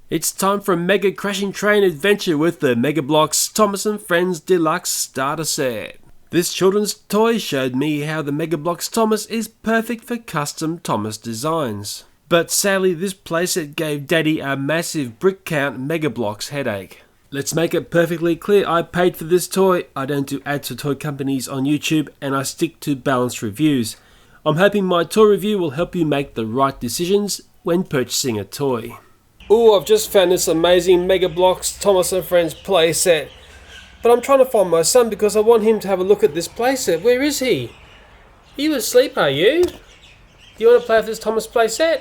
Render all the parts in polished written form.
It's time for a mega crashing train adventure with the Mega Bloks Thomas & Friends Deluxe Starter Set. This children's toy showed me how the Mega Bloks Thomas is perfect for custom Thomas designs. But sadly this playset gave Daddy a massive brick count Mega Bloks headache. Let's make it perfectly clear, I paid for this toy, I don't do ads for toy companies on YouTube, and I stick to balanced reviews. I'm hoping my toy review will help you make the right decisions when purchasing a toy. Ooh, I've just found this amazing Mega Bloks Thomas & Friends playset. But I'm trying to find my son because I want him to have a look at this playset. Where is he? Are you asleep, are you? Do you want to play with this Thomas playset?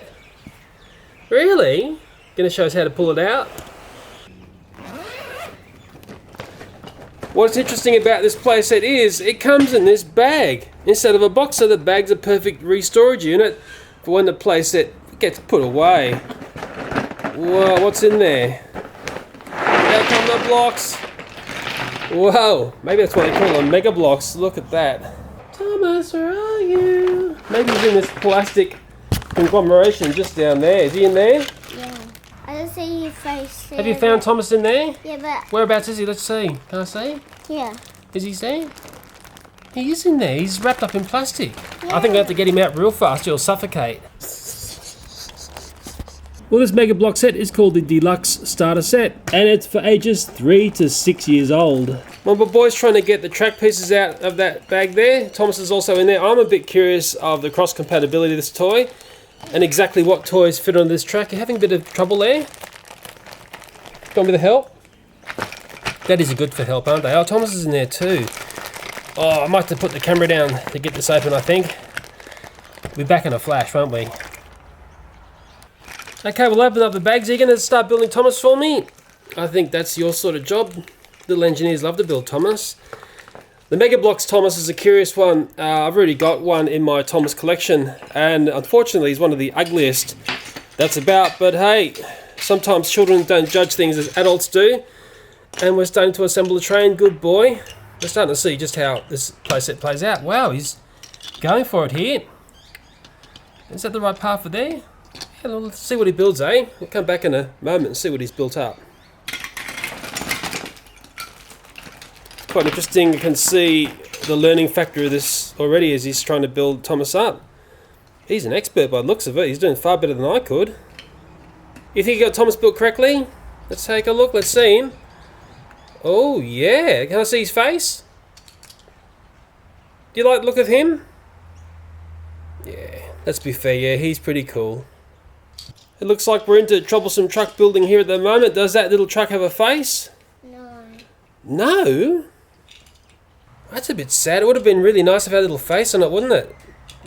Really? Gonna show us how to pull it out? What's interesting about this playset is it comes in this bag instead of a box, so the bag's a perfect re-storage unit for when the playset gets put away. Whoa, what's in there? Out come the blocks. Whoa, maybe that's what they call them, Mega Bloks. Look at that. Thomas, where are you? Maybe he's in this plastic conglomeration just down there. Is he in there? Yeah. I don't see his face there. Have you found Thomas in there? Yeah, but... Whereabouts is he? Let's see. Can I see? Yeah. Is he there? He is in there. He's wrapped up in plastic. Yeah. I think I have to get him out real fast. He'll suffocate. Well, this Mega Bloks set is called the Deluxe Starter Set, and it's for ages 3 to 6 years old. Well, my boy's trying to get the track pieces out of that bag there. Thomas is also in there. I'm a bit curious of the cross-compatibility of this toy, and exactly what toys fit on this track. You're having a bit of trouble there? Want a bit of help? Daddies are good for help, aren't they? Oh, Thomas is in there too. Oh, I might have to put the camera down to get this open, I think. We'll be back in a flash, won't we? Okay, we'll open up the bags. Are you going to start building Thomas for me? I think that's your sort of job. Little engineers love to build Thomas. The Mega Bloks Thomas is a curious one. I've already got one in my Thomas collection, and unfortunately he's one of the ugliest that's about. But hey, sometimes children don't judge things as adults do. And we're starting to assemble the train. Good boy. We're starting to see just how this playset plays out. Wow, he's going for it here. Is that the right path for there? Yeah, let's see what he builds, eh? We'll come back in a moment and see what he's built up. It's quite interesting. You can see the learning factor of this already as he's trying to build Thomas up. He's an expert by the looks of it. He's doing far better than I could. You think you got Thomas built correctly? Let's take a look. Let's see him. Oh, yeah. Can I see his face? Do you like the look of him? Yeah, let's be fair. Yeah, he's pretty cool. It looks like we're into troublesome truck building here at the moment. Does that little truck have a face? No. No? That's a bit sad. It would have been really nice to have a little face on it, wouldn't it?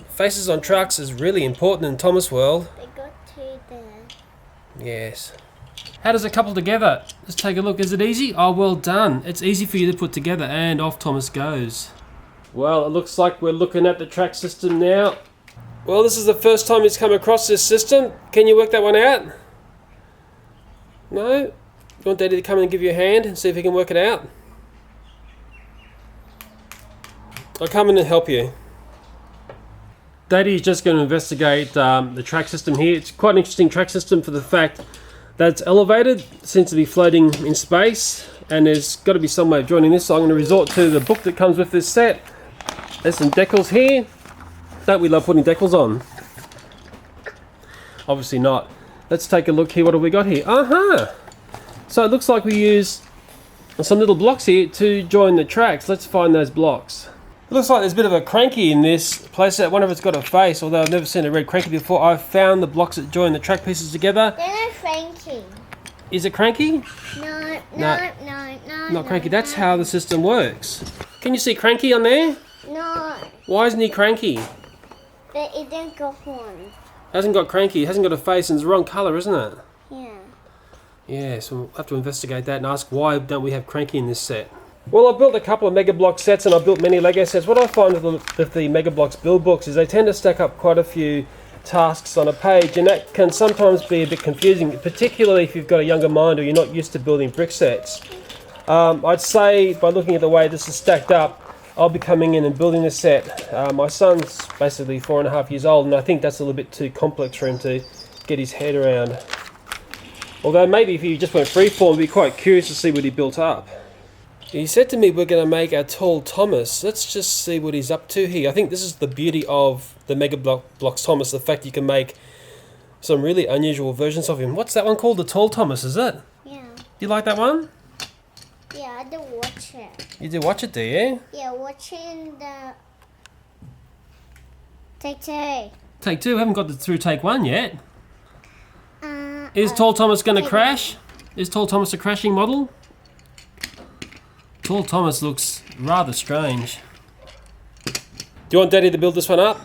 Faces on trucks is really important in Thomas world. They got two there. Yes. How does it couple together? Let's take a look. Is it easy? Oh, well done. It's easy for you to put together, and off Thomas goes. Well, it looks like we're looking at the track system now. Well, this is the first time he's come across this system. Can you work that one out? No? You want Daddy to come in and give you a hand and see if he can work it out? I'll come in and help you. Daddy's just going to investigate the track system here. It's quite an interesting track system for the fact that it's elevated. It seems to be floating in space, and there's got to be some way of joining this, so I'm going to resort to the book that comes with this set. There's some decals here. Don't we love putting decals on? Obviously not. Let's take a look here. What have we got here? So it looks like we use some little blocks here to join the tracks. Let's find those blocks. It looks like there's a bit of a cranky in this playset. I wonder if it's got a face, although I've never seen a red cranky before. I've found the blocks that join the track pieces together. They're not cranky. Is it cranky? No. Not cranky. That's how the system works. Can you see cranky on there? No. Why isn't he cranky? But it didn't go one. Hasn't got cranky, hasn't got a face, and it's the wrong colour, isn't it? Yeah. Yeah, so we'll have to investigate that and ask why don't we have cranky in this set. Well, I've built a couple of Mega Bloks sets and I've built many Lego sets. What I find with the Mega Bloks build books is they tend to stack up quite a few tasks on a page, and that can sometimes be a bit confusing, particularly if you've got a younger mind or you're not used to building brick sets. I'd say by looking at the way this is stacked up, I'll be coming in and building this set. My son's basically 4.5 years old, and I think that's a little bit too complex for him to get his head around. Although maybe if he just went freeform, I'd be quite curious to see what he built up. He said to me we're going to make a tall Thomas. Let's just see what he's up to here. I think this is the beauty of the Mega Bloks Thomas, the fact you can make some really unusual versions of him. What's that one called? The tall Thomas, is it? Yeah. Do you like that one? Yeah, I do watch it. You do watch it, do you? Yeah, watching the Take Two. Take two, haven't got through take one yet. Uh, Is Tall Thomas going to take crash? Is Tall Thomas a crashing model? Tall Thomas looks rather strange. Do you want Daddy to build this one up?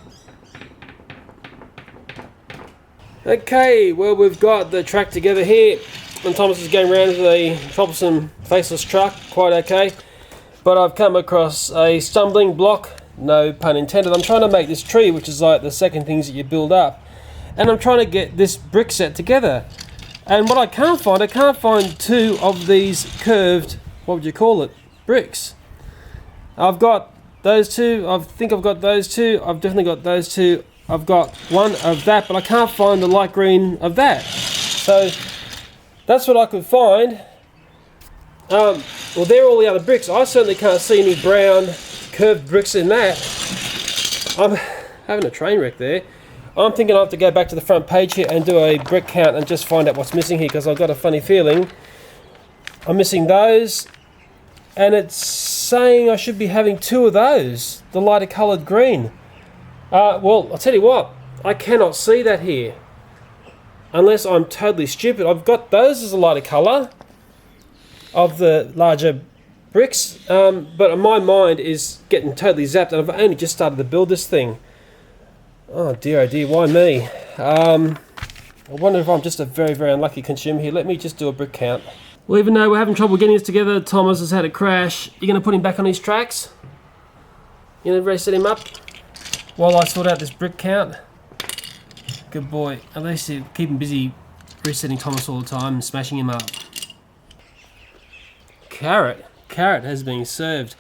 Okay, well we've got the track together here, and Thomas is going around with a troublesome faceless truck, quite okay. But I've come across a stumbling block, no pun intended. I'm trying to make this tree, which is like the second things that you build up. And I'm trying to get this brick set together. And what I can't find two of these curved, what would you call it, bricks. I've got those two, I think I've got those two, I've definitely got those two. I've got one of that, but I can't find the light green of that. So that's what I could find. Well, they're all the other bricks. I certainly can't see any brown curved bricks in that. I'm having a train wreck there. I'm thinking I have to go back to the front page here and do a brick count and just find out what's missing here, because I've got a funny feeling I'm missing those, and it's saying I should be having two of those, the lighter coloured green. Well, I'll tell you what, I cannot see that here unless I'm totally stupid. I've got those as a lighter colour of the larger bricks, but my mind is getting totally zapped, and I've only just started to build this thing. Oh dear, why me? I wonder if I'm just a very, very unlucky consumer here. Let me just do a brick count. Well, even though we're having trouble getting this together, Thomas has had a crash. You're going to put him back on his tracks? You're going to reset him up while I sort out this brick count? Good boy. At least you keep him busy resetting Thomas all the time and smashing him up. Carrot has been served.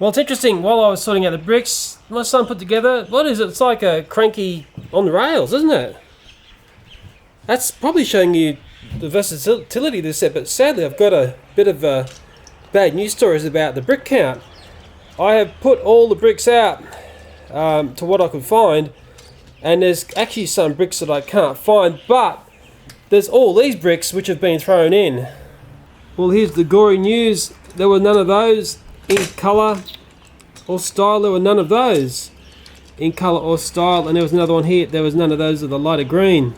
Well, it's interesting. While I was sorting out the bricks, my son put together, what is it? It's like a cranky on the rails, isn't it? That's probably showing you the versatility of this set, but sadly I've got a bit of bad news stories about the brick count. I have put all the bricks out to what I could find, and there's actually some bricks that I can't find, but there's all these bricks which have been thrown in. Well, here's the gory news. There were none of those in colour or style. There were none of those in colour or style, and there was another one here. There was none of those of the lighter green.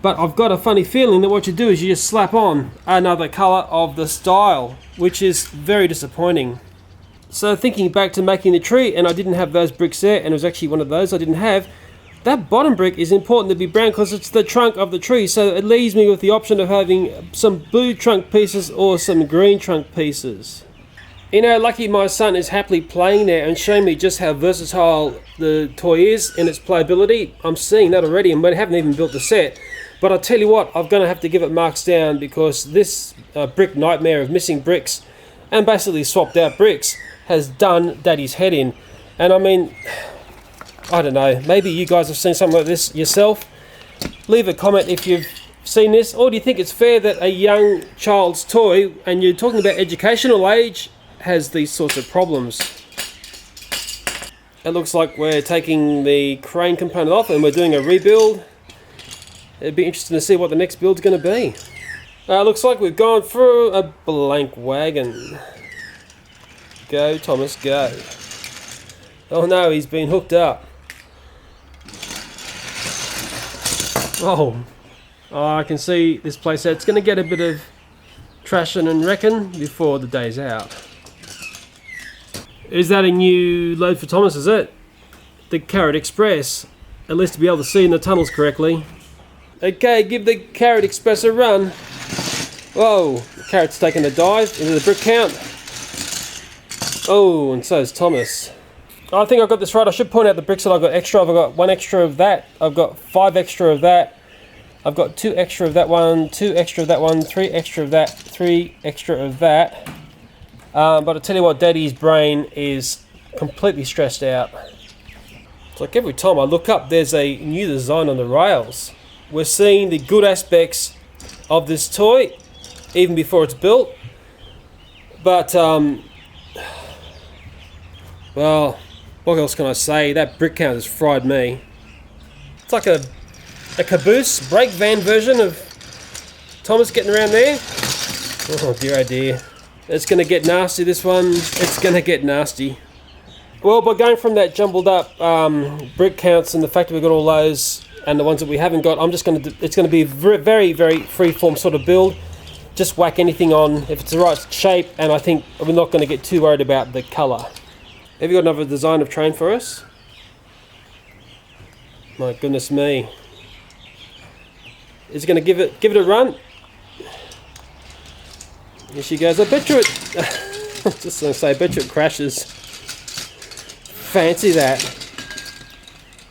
But I've got a funny feeling that what you do is you just slap on another colour of the style, which is very disappointing. So thinking back to making the tree, and I didn't have those bricks there, and it was actually one of those I didn't have. That bottom brick is important to be brown because it's the trunk of the tree, so it leaves me with the option of having some blue trunk pieces or some green trunk pieces. You know, lucky my son is happily playing there and showing me just how versatile the toy is in its playability. I'm seeing that already, and we haven't even built the set. But I'll tell you what, I'm going to have to give it marks down, because this brick nightmare of missing bricks and basically swapped out bricks has done Daddy's head in. And I mean, I don't know, maybe you guys have seen something like this yourself. Leave a comment if you've seen this, or do you think it's fair that a young child's toy, and you're talking about educational age, has these sorts of problems? It looks like we're taking the crane component off and we're doing a rebuild. It'd be interesting to see what the next build's going to be. Looks like we've gone through a blank wagon. Go, Thomas, go. Oh no, he's been hooked up. Oh, I can see this place. It's going to get a bit of trashing and wrecking before the day's out. Is that a new load for Thomas, is it? The Carrot Express. At least to be able to see in the tunnels correctly. Okay, give the Carrot Express a run. Whoa, the Carrot's taking a dive into the brick count. Oh, and so's Thomas. I think I've got this right. I should point out the bricks that I've got extra. I've got 1 extra of that. I've got 5 extra of that. I've got 2 extra of that one, 2 extra of that one, 3 extra of that, 3 extra of that. But I tell you what, Daddy's brain is completely stressed out. It's like every time I look up, there's a new design on the rails. We're seeing the good aspects of this toy, even before it's built. But, well, what else can I say? That brick count has fried me. It's like a caboose, brake van version of Thomas getting around there. Oh dear, oh dear. It's going to get nasty, this one. It's going to get nasty. Well, by going from that jumbled up brick counts and the fact that we've got all those and the ones that we haven't got, it's going to be a very, very free-form sort of build. Just whack anything on if it's the right shape, and I think we're not going to get too worried about the colour. Have you got another design of train for us? My goodness me. Is it going to give it a run? Here she goes. I bet you it... just going to say, I bet you it crashes. Fancy that.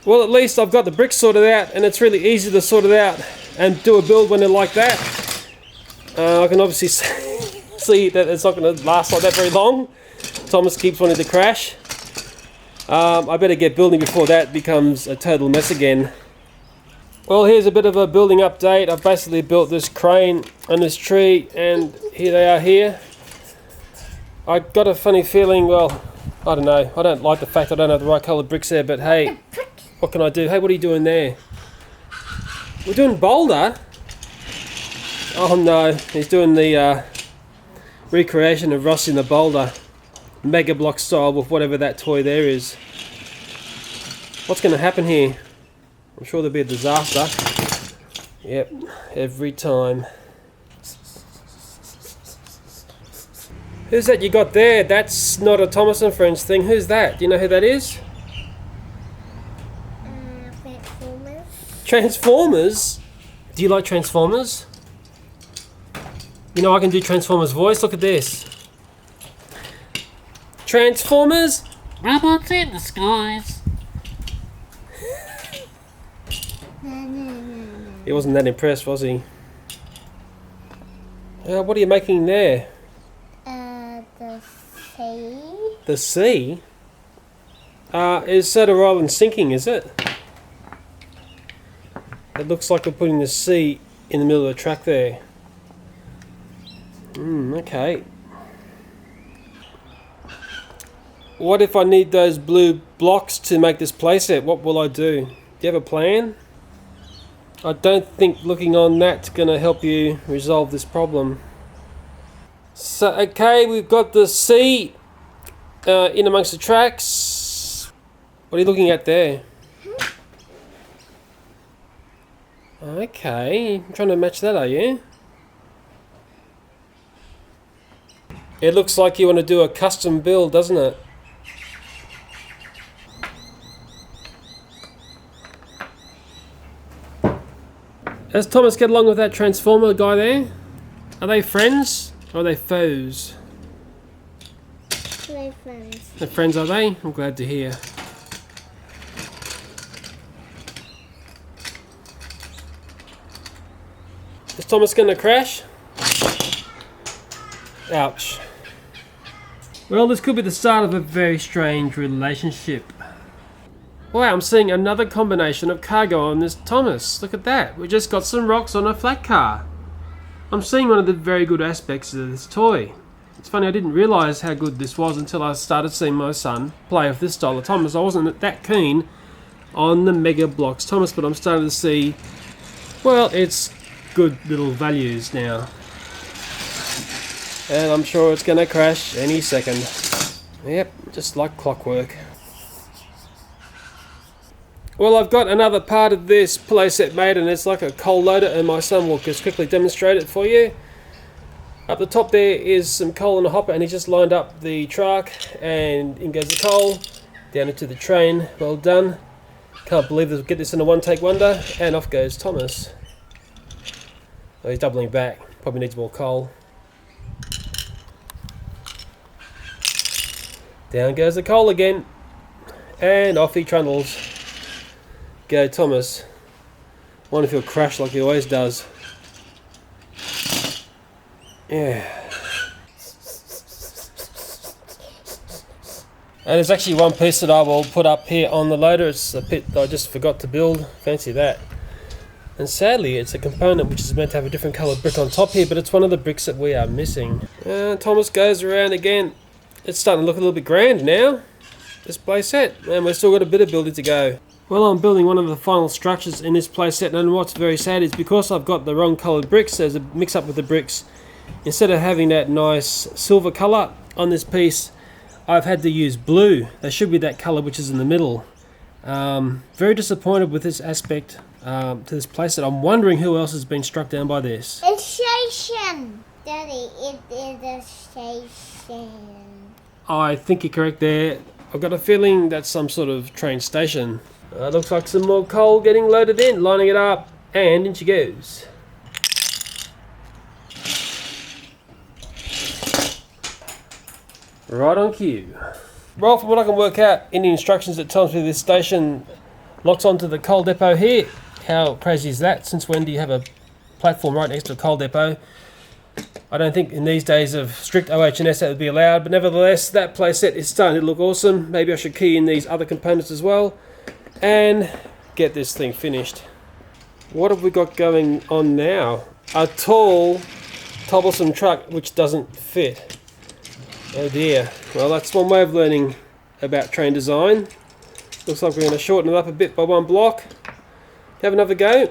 Well, at least I've got the bricks sorted out, and it's really easy to sort it out and do a build when they're like that. I can obviously see that it's not going to last like that very long. Thomas keeps wanting to crash. I better get building before that becomes a total mess again. Well, here's a bit of a building update. I've basically built this crane and this tree, and here they are here. I got a funny feeling, well, I don't know. I don't like the fact I don't have the right colour bricks there, but hey, what can I do? Hey, what are you doing there? We're doing boulder? Oh no, he's doing the recreation of Ross in the Boulder. Mega Block style with whatever that toy there is. What's going to happen here? I'm sure there'll be a disaster. Yep, every time. Who's that you got there? That's not a Thomas and Friends thing. Who's that? Do you know who that is? Transformers. Transformers? Do you like Transformers? You know I can do Transformers voice. Look at this. Transformers? Robots in the skies. He wasn't that impressed, was he? What are you making there? The sea. The sea? Is Soda Island sinking, is it? It looks like we're putting the sea in the middle of the track there. Okay. What if I need those blue blocks to make this playset? What will I do? Do you have a plan? I don't think looking on that's going to help you resolve this problem. So, okay, we've got the sea in amongst the tracks. What are you looking at there? Okay, I'm trying to match that, are you? It looks like you want to do a custom build, doesn't it? Does Thomas get along with that Transformer guy there? Are they friends or are they foes? They're friends. They're friends, are they? I'm glad to hear. Is Thomas going to crash? Ouch. Well, this could be the start of a very strange relationship. Wow, I'm seeing another combination of cargo on this Thomas. Look at that. We just got some rocks on a flat car. I'm seeing one of the very good aspects of this toy. It's funny, I didn't realise how good this was until I started seeing my son play with this style of Thomas. I wasn't that keen on the Mega Bloks Thomas, but I'm starting to see, well, it's good little values now. And I'm sure it's going to crash any second. Yep, just like clockwork. Well, I've got another part of this playset made, and it's like a coal loader, and my son will just quickly demonstrate it for you. Up the top there is some coal in a hopper, and he just lined up the truck, and in goes the coal, down into the train. Well done. Can't believe they'll get this in a one-take wonder, and off goes Thomas. Oh, he's doubling back. Probably needs more coal. Down goes the coal again, and off he trundles. Go Thomas. Wonder if he'll crash like he always does. Yeah. And there's actually one piece that I will put up here on the loader. It's a pit that I just forgot to build. Fancy that. And sadly, it's a component which is meant to have a different coloured brick on top here, but it's one of the bricks that we are missing. Thomas goes around again. It's starting to look a little bit grand now, this playset, and we've still got a bit of building to go. Well, I'm building one of the final structures in this playset, and what's very sad is because I've got the wrong coloured bricks, there's a mix-up with the bricks. Instead of having that nice silver colour on this piece, I've had to use blue. There should be that colour which is in the middle. Very disappointed with this aspect to this playset. I'm wondering who else has been struck down by this. It's station. Daddy, it is a station. I think you're correct there. I've got a feeling that's some sort of train station. Looks like some more coal getting loaded in, lining it up, and in she goes. Right on cue. Well, from what I can work out in the instructions, it tells me this station locks onto the coal depot here. How crazy is that? Since when do you have a platform right next to a coal depot? I don't think in these days of strict OH&S that would be allowed, but nevertheless, that playset is starting to look awesome. Maybe I should key in these other components as well and get this thing finished. What have we got going on now? A tall, troublesome truck which doesn't fit. Oh dear. Well, that's one way of learning about train design. Looks like we're going to shorten it up a bit by one block. Have another go.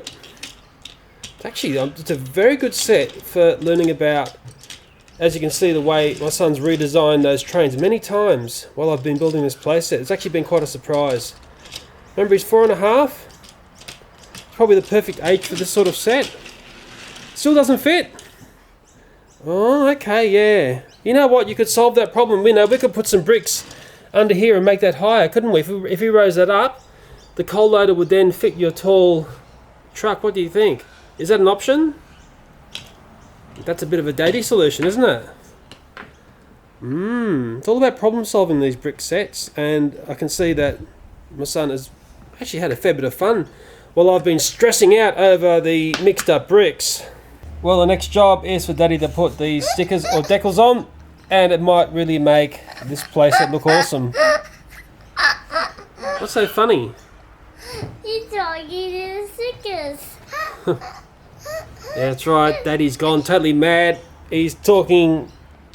Actually, it's a very good set for learning about, as you can see, the way my son's redesigned those trains many times while I've been building this playset. It's actually been quite a surprise. Remember, he's 4.5. Probably the perfect age for this sort of set. Still doesn't fit. Oh, okay, yeah. You know what? You could solve that problem. We could put some bricks under here and make that higher, couldn't we? If we rose that up, the coal loader would then fit your tall truck. What do you think? Is that an option? That's a bit of a dainty solution, isn't it? It's all about problem solving, these brick sets, and I can see that my son has actually had a fair bit of fun while I've been stressing out over the mixed up bricks. Well, the next job is for Daddy to put these stickers or decals on, and it might really make this playset look awesome. What's so funny? He's talking to the stickers. Yeah, that's right. Daddy's gone totally mad. He's talking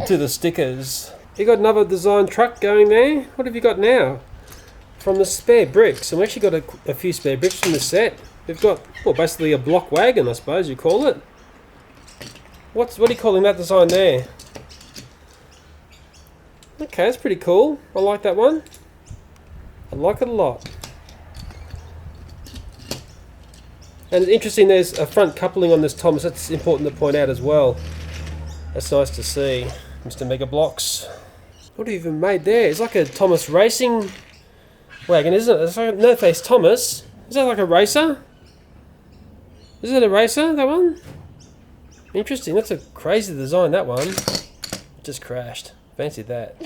to the stickers. You got another design truck going there? What have you got now? From the spare bricks. And we actually got a few spare bricks from the set. We've got, well, basically a block wagon, I suppose you call it. What are you calling that design there? Okay, that's pretty cool. I like that one. I like it a lot. And it's interesting, there's a front coupling on this Thomas. That's important to point out as well. That's nice to see. Mr. Mega Blocks. What have you even made there? It's like a Thomas racing wagon, isn't it? It's like a no-face Thomas. Is that like a racer? Is it a racer, that one? Interesting. That's a crazy design, that one. It just crashed. Fancy that.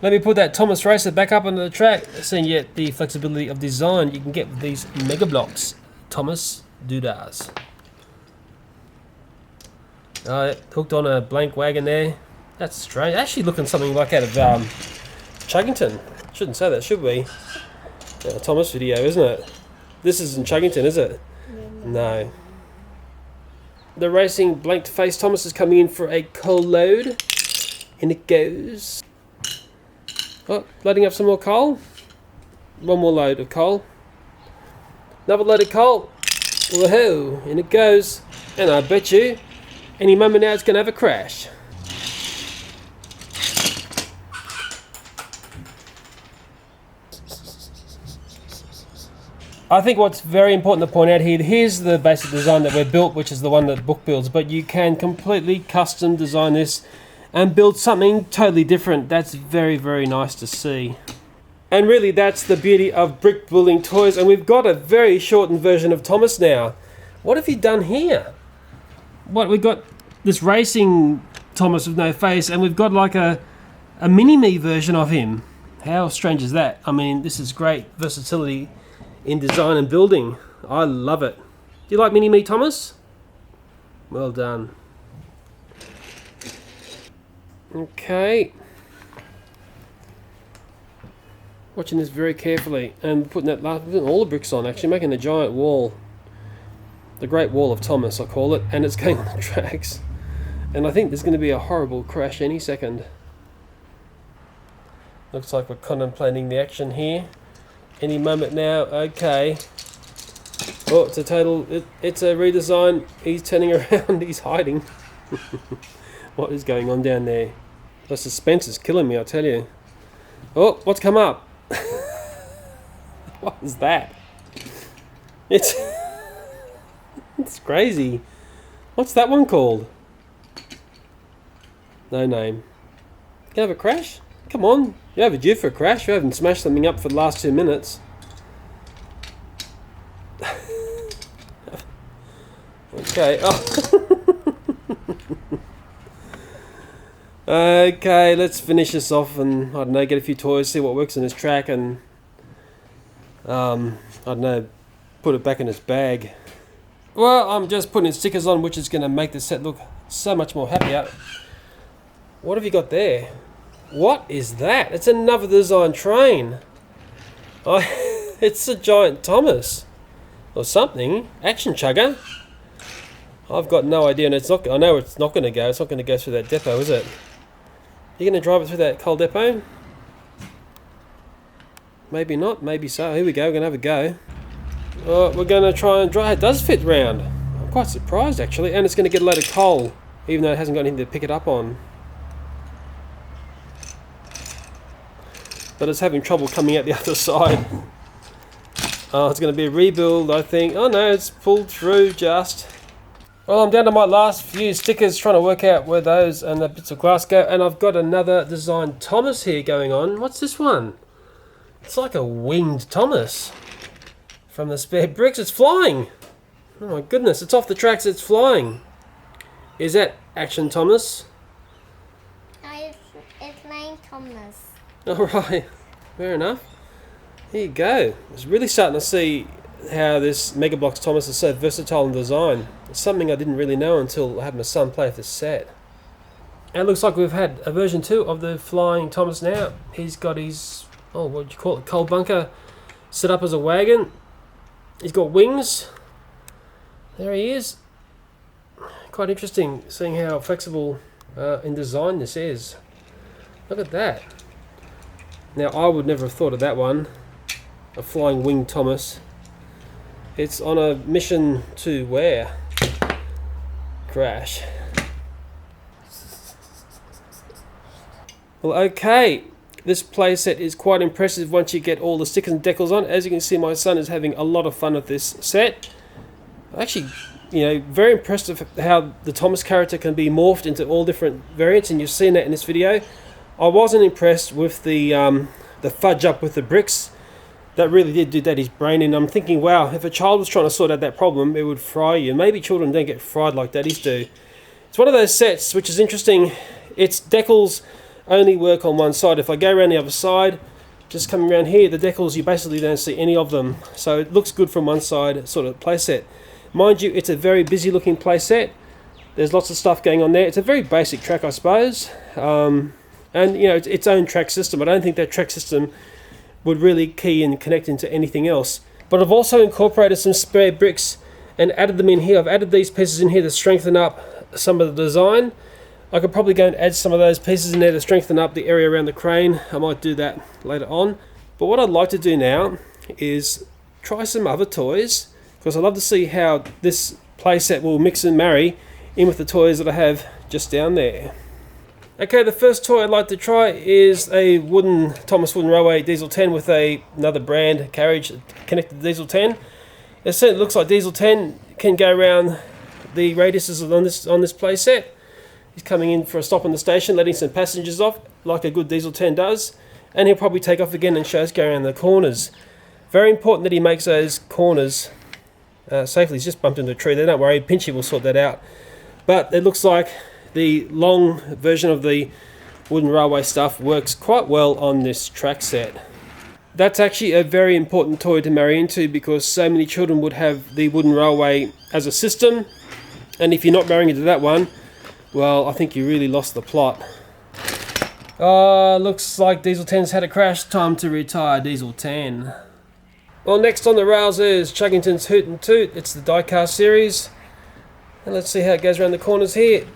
Let me put that Thomas Racer back up onto the track, seeing yet the flexibility of design you can get with these Mega Blocks Thomas Doodas. Hooked on a blank wagon there. That's strange. Actually looking something like out of Chuggington. Shouldn't say that, should we? Thomas video, isn't it? This isn't Chuggington, is it? No. The racing blanked face Thomas is coming in for a coal load. In it goes. Oh, loading up some more coal. One more load of coal. Another load of coal. Woohoo! In it goes. And I bet you, any moment now it's going to have a crash. I think what's very important to point out here, here's the basic design that we've built, which is the one that Book builds, but you can completely custom design this and build something totally different. That's very, very nice to see. And really, that's the beauty of brick building toys, and we've got a very shortened version of Thomas now. What have you done here? What, we've got this racing Thomas with no face, and we've got like a mini-me version of him. How strange is that? I mean, this is great versatility in design and building. I love it. Do you like mini-me, Thomas? Well done. Okay. Watching this very carefully and putting all the bricks on, actually making a giant wall. The Great Wall of Thomas, I call it, and it's going on the tracks. And I think there's going to be a horrible crash any second. Looks like we're contemplating the action here. Any moment now. Okay. Oh, it's a total... It's a redesign. He's turning around. He's hiding. What is going on down there? The suspense is killing me, I tell you. Oh, what's come up? What is that? It's... It's crazy. What's that one called? No name. Can I have a crash? Come on. You're overdue for a crash. You haven't smashed something up for the last 2 minutes. Okay. Oh. Okay, let's finish this off and, I don't know, get a few toys, see what works in this track, and I don't know, put it back in its bag. Well, I'm just putting stickers on, which is going to make the set look so much more happier. What have you got there? What is that? It's another design train. It's a giant Thomas or something. Action chugger. I've got no idea, and it's not. I know it's not going to go. It's not going to go through that depot, is it? You're going to drive it through that coal depot? Maybe not. Maybe so. Here we go. We're going to have a go. Oh, we're going to try and drive. It does fit round. I'm quite surprised actually, and it's going to get a load of coal, even though it hasn't got anything to pick it up on. But it's having trouble coming out the other side. Oh, it's going to be a rebuild, I think. Oh no, it's pulled through just. Well, I'm down to my last few stickers, trying to work out where those and the bits of glass go. And I've got another design Thomas here going on. What's this one? It's like a winged Thomas. From the spare bricks, it's flying. Oh my goodness, it's off the tracks, it's flying. Is that Action Thomas? No, it's named Thomas. Alright, fair enough. Here you go. I was really starting to see how this Mega Bloks Thomas is so versatile in design. It's something I didn't really know until I had my son play with this set. And it looks like we've had a version 2 of the Flying Thomas now. He's got his, oh, what do you call it, coal bunker set up as a wagon. He's got wings. There he is. Quite interesting seeing how flexible in design this is. Look at that. Now, I would never have thought of that one. A flying winged Thomas. It's on a mission to where? Crash. Well, okay. This playset is quite impressive once you get all the stickers and decals on. As you can see, my son is having a lot of fun with this set. Actually, you know, very impressed with how the Thomas character can be morphed into all different variants, and you've seen that in this video. I wasn't impressed with the fudge up with the bricks. That really did do Daddy's brain in. I'm thinking, wow, if a child was trying to sort out that problem, it would fry you. Maybe children don't get fried like Daddies do. It's one of those sets which is interesting. Its decals only work on one side. If I go around the other side, just coming around here, the decals, you basically don't see any of them. So it looks good from one side sort of playset. Mind you, it's a very busy looking playset. There's lots of stuff going on there. It's a very basic track, I suppose. And you know, it's its own track system. I don't think that track system would really key and connect into anything else. But I've also incorporated some spare bricks and added them in here. I've added these pieces in here to strengthen up some of the design. I could probably go and add some of those pieces in there to strengthen up the area around the crane. I might do that later on. But what I'd like to do now is try some other toys, because I'd love to see how this playset will mix and marry in with the toys that I have just down there. Okay, the first toy I'd like to try is a Thomas Wooden Railway Diesel 10 with another brand carriage connected to Diesel 10. It certainly looks like Diesel 10 can go around the radiuses on this playset. He's coming in for a stop in the station, letting some passengers off, like a good Diesel 10 does, and he'll probably take off again and show us go around the corners. Very important that he makes those corners safely. He's just bumped into a tree there, don't worry, Pinchy will sort that out. But it looks like the long version of the wooden railway stuff works quite well on this track set. That's actually a very important toy to marry into, because so many children would have the wooden railway as a system, and if you're not marrying into that one, well, I think you really lost the plot. Looks like Diesel 10's had a crash. Time to retire Diesel 10. Well, next on the rails is Chuggington's Hoot and Toot. It's the diecast series. And let's see how it goes around the corners here.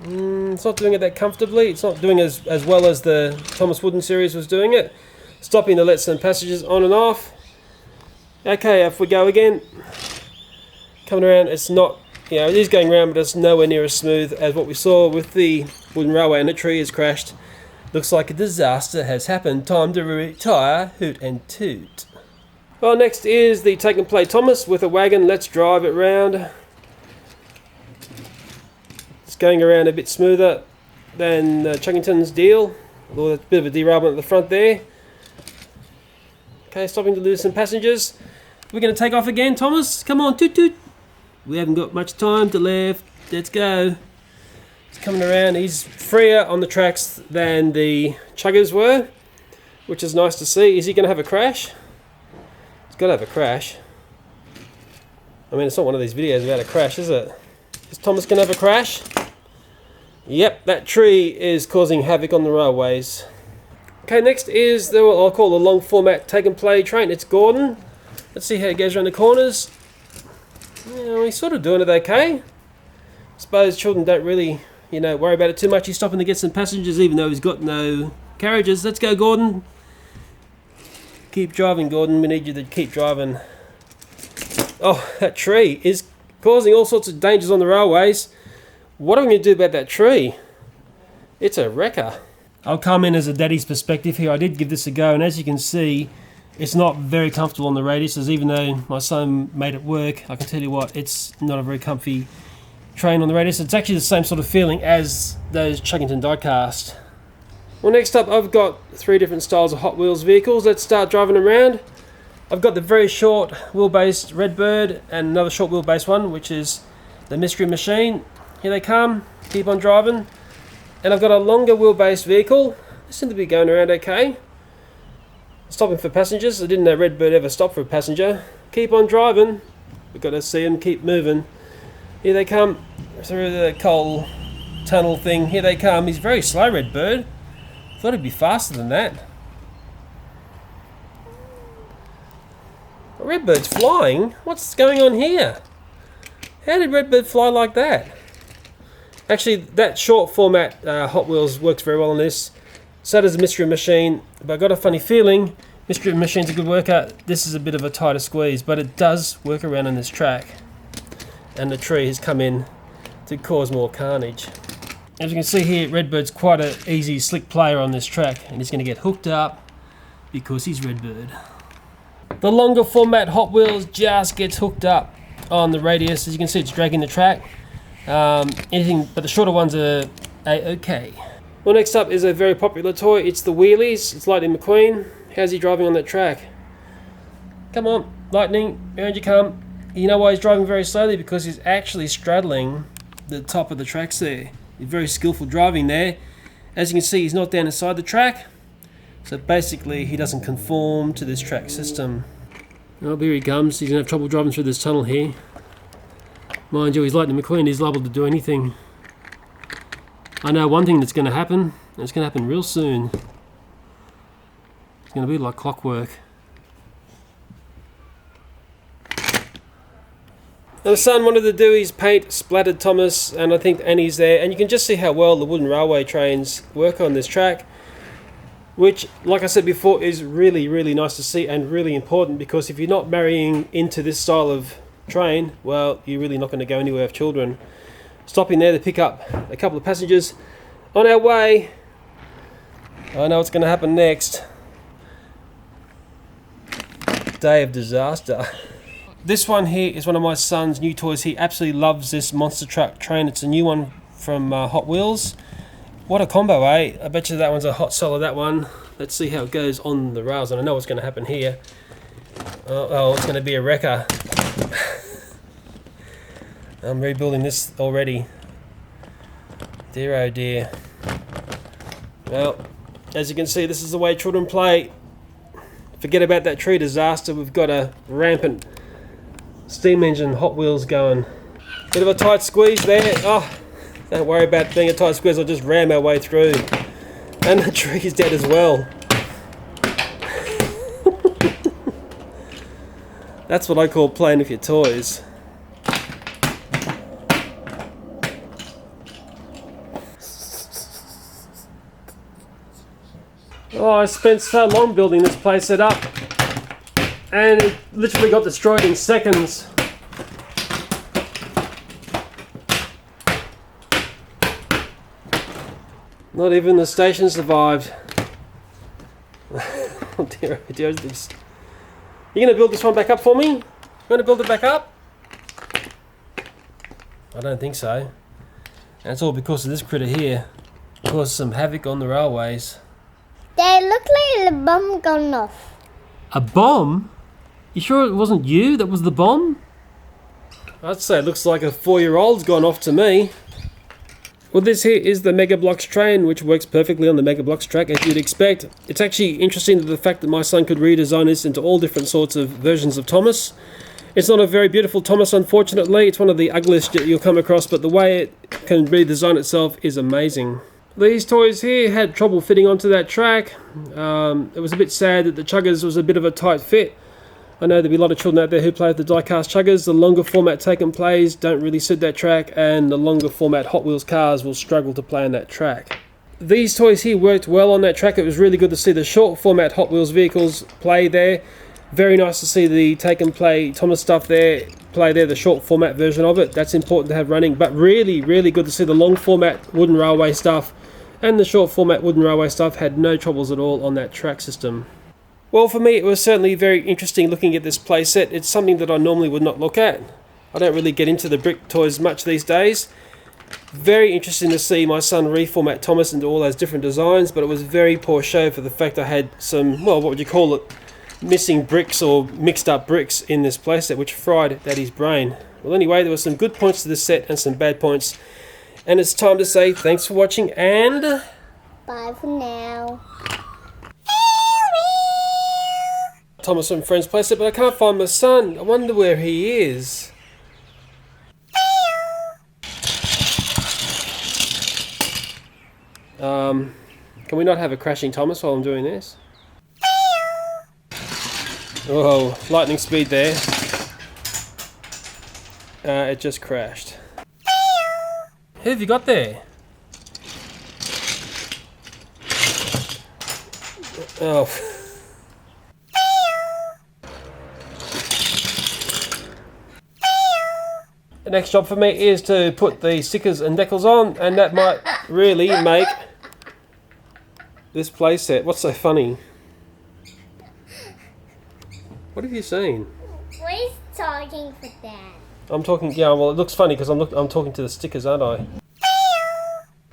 It's not doing it that comfortably. It's not doing as well as the Thomas Wooden series was doing it. Stopping to let some passengers on and off. Okay, off we go again. Coming around, it's not, you know, it is going around, but it's nowhere near as smooth as what we saw with the wooden railway, and the tree has crashed. Looks like a disaster has happened. Time to retire Hoot and Toot. Well, next is the Take and Play Thomas with a wagon. Let's drive it round. It's going around a bit smoother than Chuggington's deal. Although a bit of a derailment at the front there. Okay, stopping to lose some passengers. We're going to take off again, Thomas. Come on, toot toot. We haven't got much time to left. Let's go. He's coming around. He's freer on the tracks than the Chuggers were, which is nice to see. Is he going to have a crash? He's got to have a crash. I mean, it's not one of these videos about a crash, is it? Is Thomas going to have a crash? Yep, that tree is causing havoc on the railways. Okay, next is the, what I'll call the long format Take and Play train. It's Gordon. Let's see how it goes around the corners. Yeah, he's sort of doing it okay. I suppose children don't really, you know, worry about it too much. He's stopping to get some passengers even though he's got no carriages. Let's go, Gordon. Keep driving, Gordon. We need you to keep driving. Oh, that tree is causing all sorts of dangers on the railways. What are we going to do about that tree? It's a wrecker. I'll come in as a daddy's perspective here. I did give this a go, and as you can see, it's not very comfortable on the radiuses. Even though my son made it work, I can tell you what, it's not a very comfy train on the radius. It's actually the same sort of feeling as those Chuggington diecast. Well, next up I've got 3 different styles of Hot Wheels vehicles. Let's start driving them around. I've got the very short wheelbase Redbird and another short wheelbase one, which is the Mystery Machine. Here they come. Keep on driving. And I've got a longer wheelbase vehicle. They seem to be going around okay. Stopping for passengers. I didn't know Redbird ever stopped for a passenger. Keep on driving. We've got to see them keep moving. Here they come through the coal tunnel thing. Here they come. He's very slow, Redbird. Thought he'd be faster than that. Redbird's flying? What's going on here? How did Redbird fly like that? Actually, that short format Hot Wheels works very well on this. So does the Mystery Machine, but I got a funny feeling Mystery Machine's a good worker. This is a bit of a tighter squeeze, but it does work around on this track. And the tree has come in to cause more carnage. As you can see here, Redbird's quite an easy, slick player on this track, and he's going to get hooked up because he's Redbird. The longer format Hot Wheels just gets hooked up on the radius. As you can see, it's dragging the track. Anything but the shorter ones are okay. Well, next up is a very popular toy. It's the Wheelies. It's Lightning McQueen. How's he driving on that track? Come on, Lightning, around you come. You know why he's driving very slowly? Because he's actually straddling the top of the tracks there. He's very skillful driving there. As you can see, he's not down inside the track. So basically, he doesn't conform to this track system. Oh, here he comes. He's going to have trouble driving through this tunnel here. Mind you, he's Lightning McQueen. He's liable to do anything. I know one thing that's going to happen, and it's going to happen real soon. It's going to be like clockwork. Now the son wanted to do his paint, splattered Thomas, and I think Annie's there. And you can just see how well the wooden railway trains work on this track. Which, like I said before, is really, really nice to see and really important, because if you're not marrying into this style of train, well, you're really not going to go anywhere with children. Stopping there to pick up a couple of passengers on our way. I know what's going to happen next. Day of disaster. This one here is one of my son's new toys. He absolutely loves this monster truck train. It's a new one from Hot Wheels. What a combo, eh? I bet you that one's a hot seller, that one. Let's see how it goes on the rails, and I know what's going to happen here. Oh, it's going to be a wrecker. I'm rebuilding this already. Dear oh dear. Well, as you can see, this is the way children play. Forget about that tree disaster. We've got a rampant steam engine Hot Wheels going. Bit of a tight squeeze there. Oh, don't worry about being a tight squeeze. I'll just ram our way through. And the tree's dead as well. That's what I call playing with your toys. Oh, I spent so long building this playset up, and it literally got destroyed in seconds. Not even the station survived. Oh dear, oh dear. You gonna build this one back up for me? You gonna build it back up? I don't think so. And it's all because of this critter here. Caused some havoc on the railways. They look like the bomb gone off. A bomb? You sure it wasn't you that was the bomb? I'd say it looks like a 4-year-old's gone off to me. Well, this here is the Mega Bloks train, which works perfectly on the Mega Bloks track, as you'd expect. It's actually interesting the fact that my son could redesign this into all different sorts of versions of Thomas. It's not a very beautiful Thomas, unfortunately. It's one of the ugliest that you'll come across, but the way it can redesign itself is amazing. These toys here had trouble fitting onto that track. It was a bit sad that the Chuggers was a bit of a tight fit. I know there'll be a lot of children out there who play with the die-cast Chuggers. The longer format Take-N Plays don't really suit that track, and the longer format Hot Wheels cars will struggle to play on that track. These toys here worked well on that track. It was really good to see the short format Hot Wheels vehicles play there. Very nice to see the Take-N Play Thomas stuff there, play there, the short format version of it. That's important to have running, but really, really good to see the long format Wooden Railway stuff, and the short format Wooden Railway stuff had no troubles at all on that track system. Well, for me, it was certainly very interesting looking at this playset. It's something that I normally would not look at. I don't really get into the brick toys much these days. Very interesting to see my son reformat Thomas into all those different designs, but it was very poor show for the fact I had some, well, what would you call it, missing bricks or mixed up bricks in this playset, which fried Daddy's brain. Well, anyway, there were some good points to this set and some bad points. And it's time to say thanks for watching and... Bye for now. Thomas and Friends playset, but I can't find my son. I wonder where he is. Can we not have a crashing Thomas while I'm doing this? Oh, lightning speed there. It just crashed. Who have you got there? Oh. The next job for me is to put the stickers and decals on, and that might really make this playset. What's so funny? What have you seen? Where's talking for Dad? I'm talking, yeah, well, it looks funny because I'm talking to the stickers, aren't I?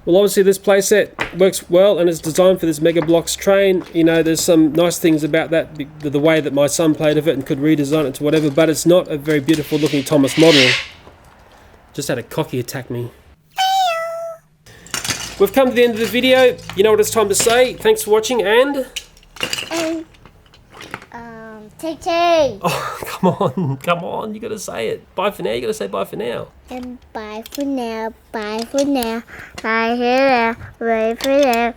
Well, obviously this playset works well and it's designed for this Mega Bloks train. You know, there's some nice things about that, the way that my son played with it and could redesign it to whatever, but it's not a very beautiful looking Thomas model. Just had a cocky attack me. We've come to the end of the video. You know what it's time to say. Thanks for watching and... Take care. Oh, come on, you gotta say it. Bye for now, you gotta say bye for now. And bye for now. Bye for now. Bye for now. Bye for now.